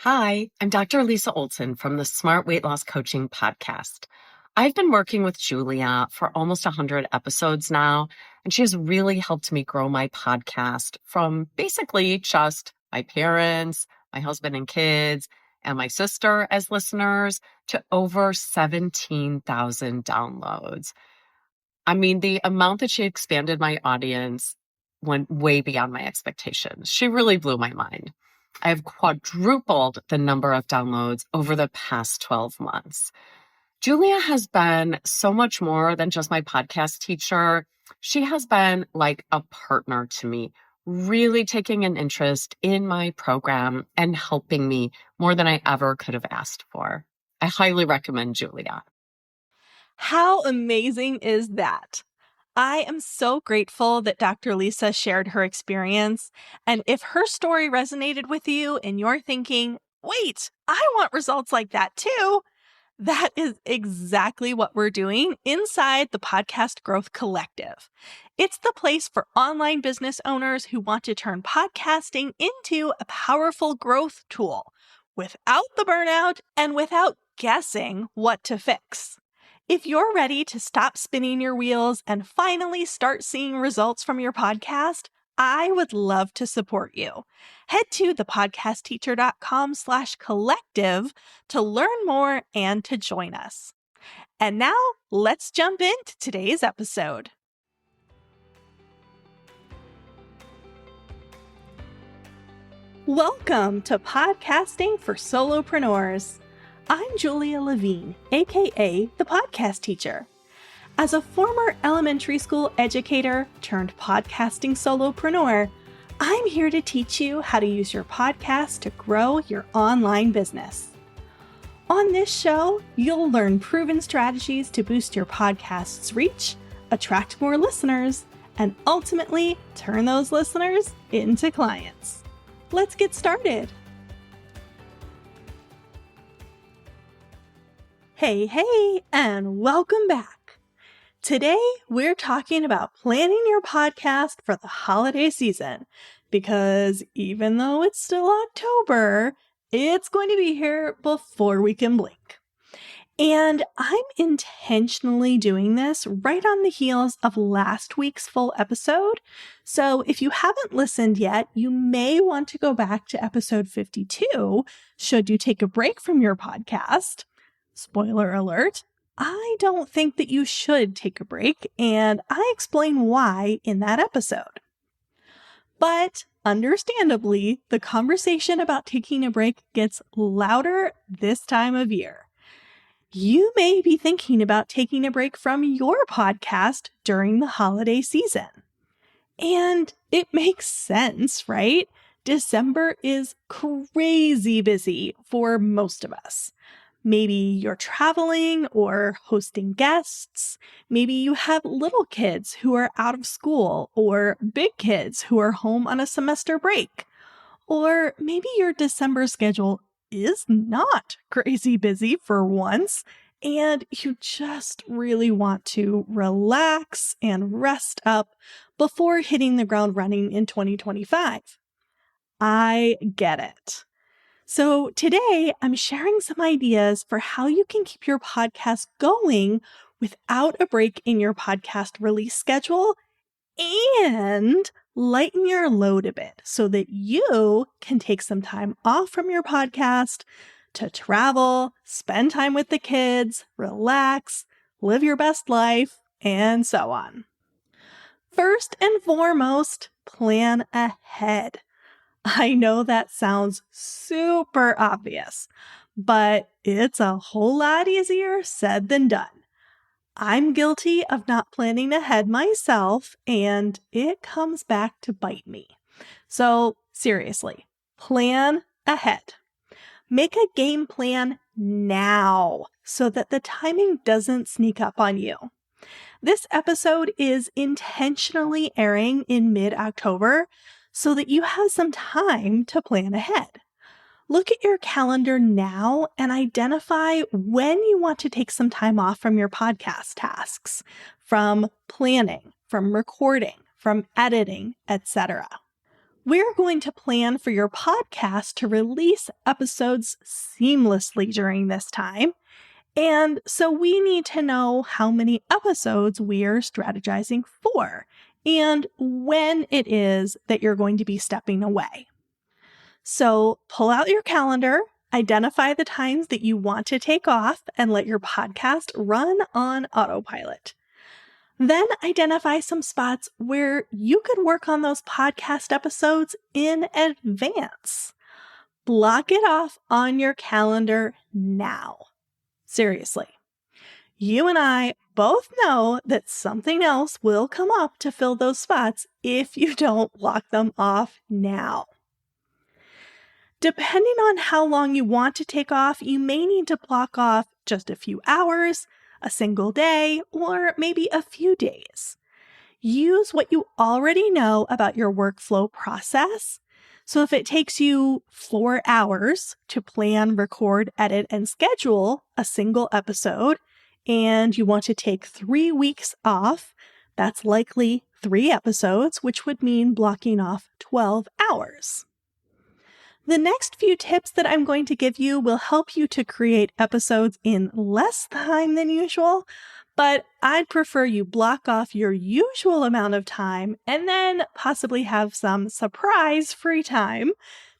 Hi, I'm Dr. Lisa Olson from the Smart Weight Loss Coaching Podcast. I've been working with Julia for almost 100 episodes now, and she has really helped me grow my podcast from basically just my parents, my husband and kids, and my sister as listeners to over 17,000 downloads. I mean, the amount that she expanded my audience went way beyond my expectations. She really blew my mind. I have quadrupled the number of downloads over the past 12 months. Julia has been so much more than just my podcast teacher. She has been like a partner to me, really taking an interest in my program and helping me more than I ever could have asked for. I highly recommend Julia. How amazing is that? I am so grateful that Dr. Lisa shared her experience. And if her story resonated with you and you're thinking, wait, I want results like that too, that is exactly what we're doing inside the Podcast Growth Collective. It's the place for online business owners who want to turn podcasting into a powerful growth tool without the burnout and without guessing what to fix. If you're ready to stop spinning your wheels and finally start seeing results from your podcast, I would love to support you. Head to thepodcastteacher.com/collective to learn more and to join us. And now let's jump into today's episode. Welcome to Podcasting for Solopreneurs. I'm Julia Levine, aka the Podcast Teacher. As a former elementary school educator turned podcasting solopreneur, I'm here to teach you how to use your podcast to grow your online business. On this show, you'll learn proven strategies to boost your podcast's reach, attract more listeners, and ultimately turn those listeners into clients. Let's get started. Hey, and welcome back. Today, we're talking about planning your podcast for the holiday season, because even though it's still October, it's going to be here before we can blink. And I'm intentionally doing this right on the heels of last week's full episode. So if you haven't listened yet, you may want to go back to episode 52 should you take a break from your podcast. Spoiler alert, I don't think that you should take a break, and I explain why in that episode. But understandably, the conversation about taking a break gets louder this time of year. You may be thinking about taking a break from your podcast during the holiday season. And it makes sense, right? December is crazy busy for most of us. Maybe you're traveling or hosting guests. Maybe you have little kids who are out of school or big kids who are home on a semester break. Or maybe your December schedule is not crazy busy for once, and you just really want to relax and rest up before hitting the ground running in 2025. I get it. So today, I'm sharing some ideas for how you can keep your podcast going without a break in your podcast release schedule and lighten your load a bit so that you can take some time off from your podcast to travel, spend time with the kids, relax, live your best life, and so on. First and foremost, plan ahead. I know that sounds super obvious, but it's a whole lot easier said than done. I'm guilty of not planning ahead myself, and it comes back to bite me. So seriously, plan ahead. Make a game plan now so that the timing doesn't sneak up on you. This episode is intentionally airing in mid-October, so that you have some time to plan ahead. Look at your calendar now and identify when you want to take some time off from your podcast tasks, from planning, from recording, from editing, etc. We're going to plan for your podcast to release episodes seamlessly during this time. And so we need to know how many episodes we're strategizing for and when it is that you're going to be stepping away. So pull out your calendar, identify the times that you want to take off, and let your podcast run on autopilot. Then identify some spots where you could work on those podcast episodes in advance. Block it off on your calendar now. Seriously. You and I both know that something else will come up to fill those spots if you don't block them off now. Depending on how long you want to take off, you may need to block off just a few hours, a single day, or maybe a few days. Use what you already know about your workflow process. So if it takes you 4 hours to plan, record, edit, and schedule a single episode, and you want to take 3 weeks off, that's likely 3 episodes, which would mean blocking off 12 hours. The next few tips that I'm going to give you will help you to create episodes in less time than usual, but I'd prefer you block off your usual amount of time and then possibly have some surprise free time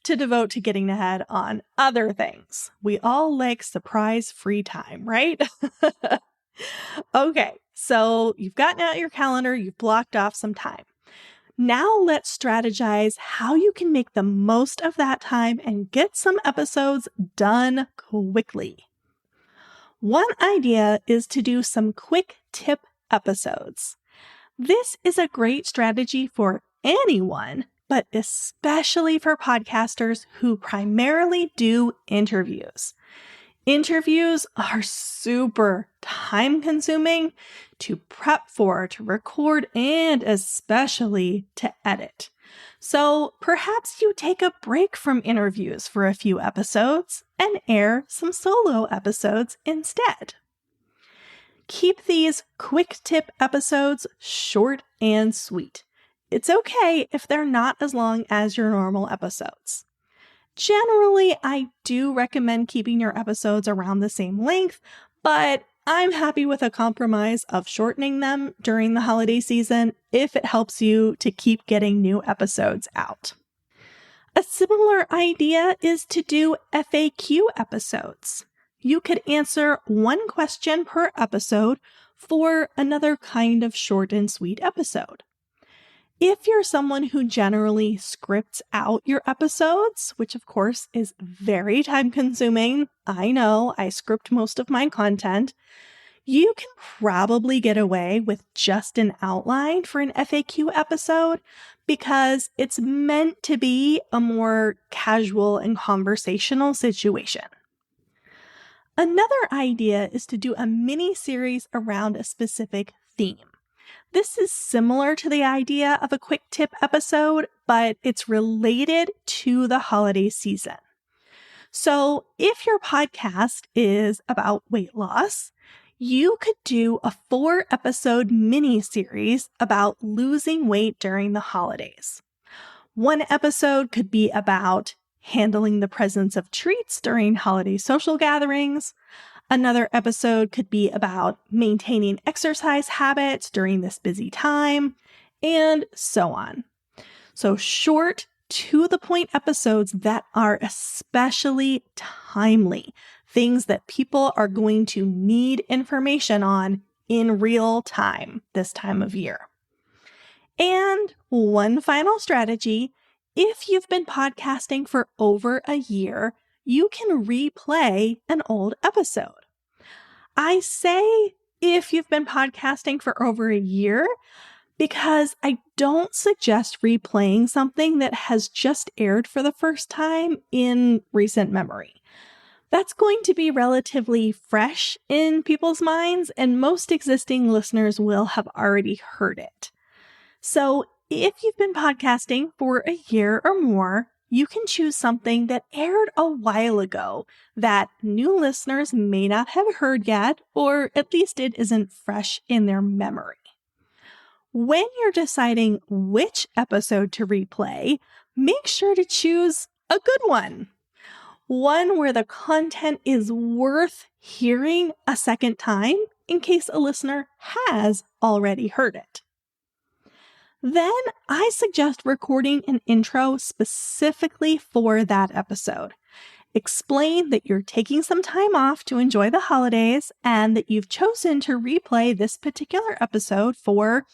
to devote to getting ahead on other things. We all like surprise free time, right? Okay, so you've gotten out your calendar, you've blocked off some time. Now let's strategize how you can make the most of that time and get some episodes done quickly. One idea is to do some quick tip episodes. This is a great strategy for anyone, but especially for podcasters who primarily do interviews. Interviews are super time-consuming to prep for, to record, and especially to edit. So perhaps you take a break from interviews for a few episodes and air some solo episodes instead. Keep these quick tip episodes short and sweet. It's okay if they're not as long as your normal episodes. Generally, I do recommend keeping your episodes around the same length, but I'm happy with a compromise of shortening them during the holiday season if it helps you to keep getting new episodes out. A similar idea is to do FAQ episodes. You could answer one question per episode for another kind of short and sweet episode. If you're someone who generally scripts out your episodes, which of course is very time consuming, I know I script most of my content, you can probably get away with just an outline for an FAQ episode because it's meant to be a more casual and conversational situation. Another idea is to do a mini series around a specific theme. This is similar to the idea of a quick tip episode, but it's related to the holiday season. So if your podcast is about weight loss, you could do a 4-episode mini series about losing weight during the holidays. One episode could be about handling the presence of treats during holiday social gatherings. Another episode could be about maintaining exercise habits during this busy time, and so on. So short, to-the-point episodes that are especially timely, things that people are going to need information on in real time this time of year. And one final strategy, if you've been podcasting for over a year, you can replay an old episode. I say if you've been podcasting for over a year because I don't suggest replaying something that has just aired for the first time in recent memory. That's going to be relatively fresh in people's minds, and most existing listeners will have already heard it. So if you've been podcasting for a year or more, you can choose something that aired a while ago that new listeners may not have heard yet, or at least it isn't fresh in their memory. When you're deciding which episode to replay, make sure to choose a good one. One where the content is worth hearing a second time in case a listener has already heard it. Then I suggest recording an intro specifically for that episode. Explain that you're taking some time off to enjoy the holidays and that you've chosen to replay this particular episode for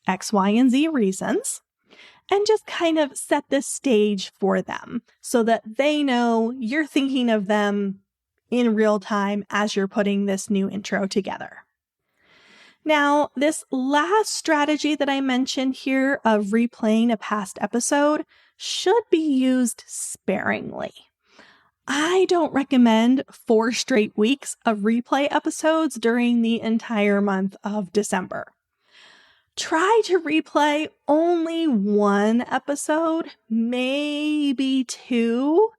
X, Y, and Z reasons. And just kind of set the stage for them so that they know you're thinking of them in real time as you're putting this new intro together. Now, this last strategy that I mentioned here of replaying a past episode should be used sparingly. I don't recommend 4 straight weeks of replay episodes during the entire month of December. Try to replay only 1 episode, maybe 2,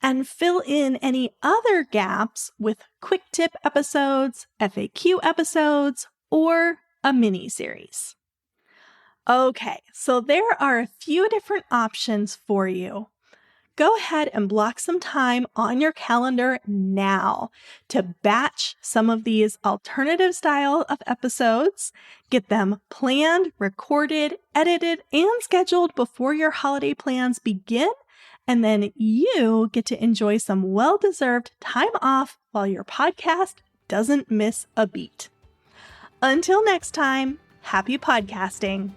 and fill in any other gaps with quick tip episodes, FAQ episodes, or a mini-series. Okay, so there are a few different options for you. Go ahead and block some time on your calendar now to batch some of these alternative style of episodes, get them planned, recorded, edited, and scheduled before your holiday plans begin, and then you get to enjoy some well-deserved time off while your podcast doesn't miss a beat. Until next time, happy podcasting.